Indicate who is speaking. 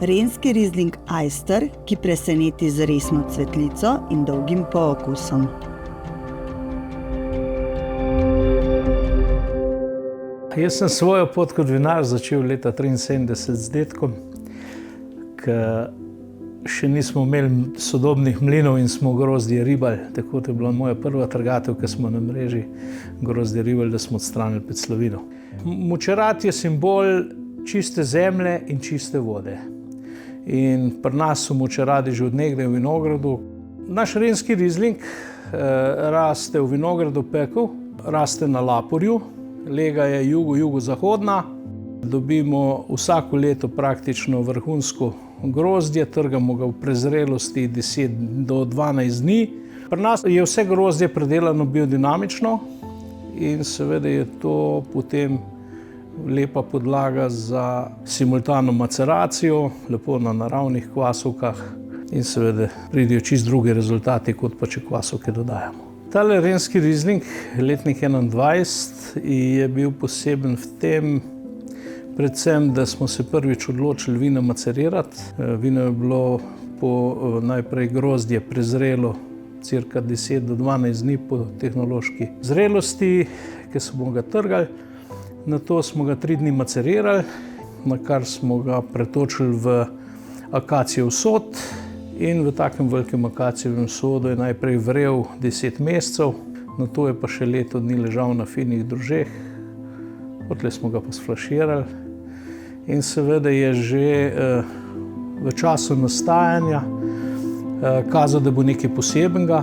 Speaker 1: Renski Riesling Eister, ki preseneti z resno cvetlico in dolgim pookusom.
Speaker 2: Jaz sem svojo pot kot vinar začel leta 1973 z dedkom, ko še nismo imeli sodobnih mlinov in smo grozdje ribali. Tako da je bila moja prva trgatev, ko smo na mreži grozdje ribali, da smo odstranili peclovino. Močerat je simbol čiste zemlje in čiste vode. In pri nas so močeradi že od nekdaj v vinogradu. Naš Renski Riesling raste v vinogradu Pekel, raste na Laporju. Lega je jugozahodna. Dobimo vsako leto praktično vrhunsko grozdje, trgamo ga v prezrelosti 10 do 12 dni. Pri nas je vse grozdje predelano biodinamično in seveda je to potem lepa podlaga za simultano maceracijo, lepo na naravnih kvasovkah in seveda pridejo čisto drugi rezultati, kot pa če kvasovke dodajamo. Tale Renski Riesling, letnik 21, je bil poseben v tem, predvsem, da smo se prvič odločili vina macerirati. Vino je bilo najprej grozdje prezrelo cirka 10 do 12 dni po tehnološki zrelosti, ki smo ga trgali. Nato smo ga 3 dni macerirali, na kar smo ga pretočili v akacijev sod. In v takem velikem akacijevem sodu je najprej vrel 10 mesecev, nato je pa še leto dni ležal na finih drožeh. Potlej smo ga pa sflaširali in seveda je že v času nastajanja kazal, da bo nekaj posebenega.